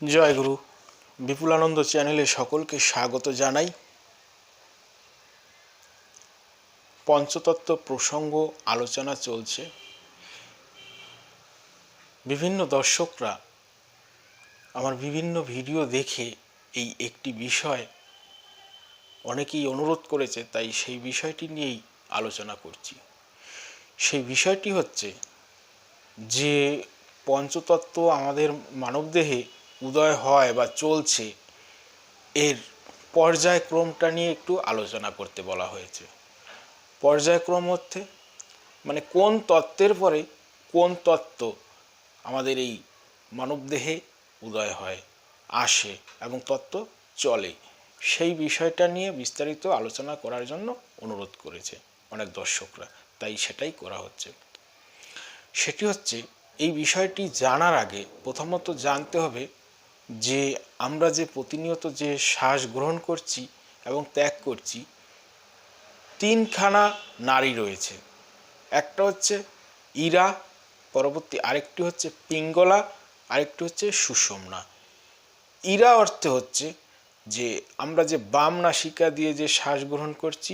জয় গুরু। বিপুলানন্দ চ্যানেলে সকলকে স্বাগত জানাই। পঞ্চতত্ত্ব প্রসঙ্গ আলোচনা চলছে। বিভিন্ন দর্শকরা আমার বিভিন্ন ভিডিও দেখে এই একটি বিষয় অনেকেই অনুরোধ করেছে, তাই সেই বিষয়টি নিয়েই আলোচনা করছি। সেই বিষয়টি হচ্ছে যে পঞ্চতত্ত্ব আমাদের মানবদেহে উদয় হয় বা চলছে, এর পর্যায়ক্রমটা নিয়ে একটু আলোচনা করতে বলা হয়েছে। পর্যায়ক্রম হচ্ছে মানে কোন তত্ত্বের পরে কোন তত্ত্ব আমাদের এই মানবদেহে উদয় হয়, আসে এবং তত্ত্ব চলে, সেই বিষয়টা নিয়ে বিস্তারিত আলোচনা করার জন্য অনুরোধ করেছে অনেক দর্শকরা, তাই সেটাই করা হচ্ছে। সেটি হচ্ছে, এই বিষয়টি জানার আগে প্রথমত জানতে হবে যে আমরা যে প্রতিনিয়ত যে শ্বাস গ্রহণ করছি এবং ত্যাগ করছি, তিনখানা নাড়ি রয়েছে। একটা হচ্ছে ইরা, পরবর্তী আরেকটি হচ্ছে পিঙ্গলা, আরেকটি হচ্ছে সুষুম্না। ইরা অর্থে হচ্ছে যে আমরা যে বাম নাসিকা দিয়ে যে শ্বাস গ্রহণ করছি,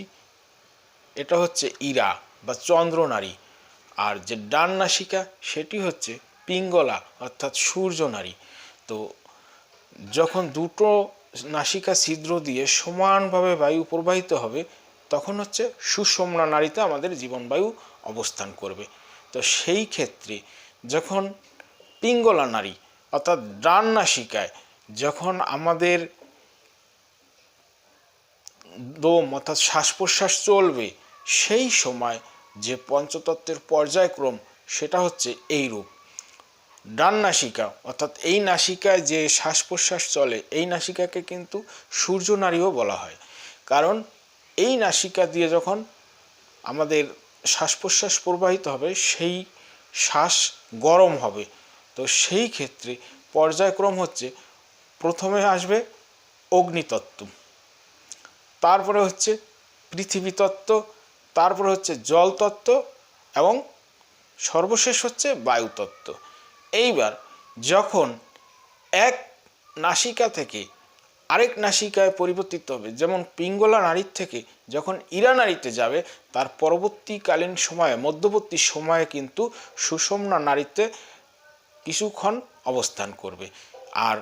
এটা হচ্ছে ইরা বা চন্দ্রনাড়ি। আর যে ডান নাসিকা, সেটি হচ্ছে পিঙ্গলা অর্থাৎ সূর্য নাড়ি। তো যখন দুটো নাসিকা ছিদ্র দিয়ে সমানভাবে বায়ু প্রবাহিত হবে, তখন হচ্ছে সুষুম্না নাড়িতে আমাদের জীবনবায়ু অবস্থান করবে। তো সেই ক্ষেত্রে যখন পিঙ্গলা নাড়ি অর্থাৎ ডান নাসিকায় যখন আমাদের দম অর্থাৎ শ্বাস প্রশ্বাস চলবে, সেই সময় যে পঞ্চতত্ত্বের পর্যায়ক্রম সেটা হচ্ছে এই রূপ। ডান নাসিকা অর্থাৎ এই নাসিকায় যে শ্বাস প্রশ্বাস চলে, এই নাসিকাকে কিন্তু সূর্য নাড়িও বলা হয়। কারণ এই নাসিকা দিয়ে যখন আমাদের শ্বাস প্রশ্বাস প্রবাহিত হবে, সেই শ্বাস গরম হবে। তো সেই ক্ষেত্রে পর্যায়ক্রম হচ্ছে, প্রথমে আসবে অগ্নিতত্ত্ব, তারপরে হচ্ছে পৃথিবীতত্ত্ব, তারপরে হচ্ছে জলতত্ত্ব এবং সর্বশেষ হচ্ছে বায়ুতত্ত্ব। এইবার যখন এক নাসিকা থেকে আরেক নাসিকায় পরিবর্তিত হবে, যেমন পিঙ্গলা নাড়ির থেকে যখন ইরা নাড়িতে যাবে, তার পরবর্তীকালীন সময়ে মধ্যবর্তী সময়ে কিন্তু সুষুম্না নাড়িতে কিছুক্ষণ অবস্থান করবে। আর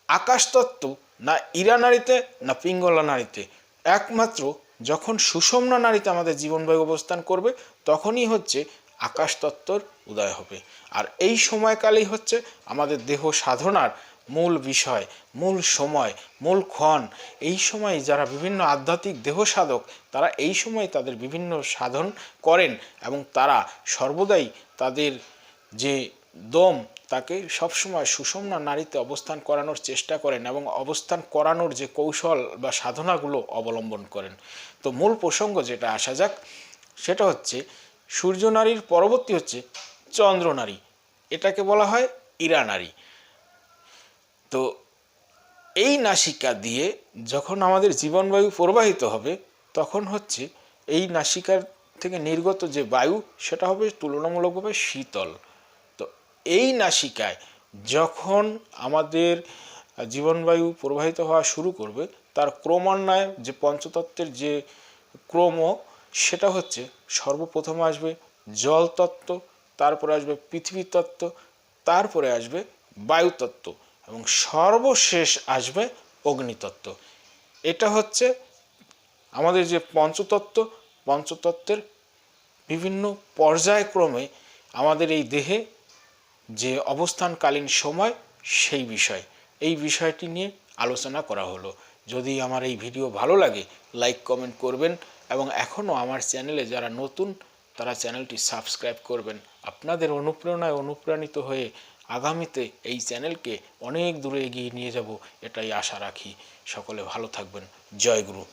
আকাশতত্ত্ব না ইরা নাড়িতে না পিঙ্গলা নাড়িতে, একমাত্র যখন সুষুম্না নাড়িতে আমাদের জীবনবায়ু অবস্থান করবে, তখনই হচ্ছে আকাশতত্ত্বর উদয় হবে। আর এই সময়কালেই হচ্ছে আমাদের দেহ সাধনার মূল বিষয়, মূল সময়, মূল ক্ষণ। এই সময় যারা বিভিন্ন আধ্যাত্মিক দেহ সাধক, তারা এই সময় তাদের বিভিন্ন সাধন করেন এবং তারা সর্বদাই তাদের যে দম, তাকে সবসময় সুষুম্না নাড়িতে অবস্থান করানোর চেষ্টা করেন এবং অবস্থান করানোর যে কৌশল বা সাধনাগুলো অবলম্বন করেন। তো মূল প্রসঙ্গ যেটা আসা যাক, সেটা হচ্ছে সূর্য নাড়ির পরবর্তী হচ্ছে চন্দ্র নাড়ি, এটাকে বলা হয় ইরা নাড়ি। তো এই নাসিকা দিয়ে যখন আমাদের জীবনবায়ু প্রবাহিত হবে, তখন হচ্ছে এই নাসিকার থেকে নির্গত যে বায়ু, সেটা হবে তুলনামূলকভাবে শীতল। তো এই নাসিকায় যখন আমাদের জীবনবায়ু প্রবাহিত হওয়া শুরু করবে, তার ক্রমান্বয়ে যে পঞ্চতত্ত্বের যে ক্রম, সেটা হচ্ছে সর্বপ্রথম আসবে জলতত্ত্ব, তারপরে আসবে পৃথিবীতত্ত্ব, তারপরে আসবে বায়ুতত্ত্ব এবং সর্বশেষ আসবে অগ্নিতত্ত্ব। এটা হচ্ছে আমাদের যে পঞ্চতত্ত্ব, পঞ্চতত্ত্বের বিভিন্ন পর্যায়ক্রমে আমাদের এই দেহে যে অবস্থানকালীন সময়, সেই বিষয়, এই বিষয়টি নিয়ে আলোচনা করা হলো। যদি আমার এই ভিডিও ভালো লাগে, লাইক কমেন্ট করবেন এবং এখনও আমার চ্যানেলে যারা নতুন, তারা চ্যানেলটি সাবস্ক্রাইব করবেন। আপনাদের অনুপ্রেরণায় অনুপ্রাণিত হয়ে আগামীতে এই চ্যানেলকে অনেক দূরে এগিয়ে নিয়ে যাব, এটাই আশা রাখি। সকলে ভালো থাকবেন। জয় গুরু।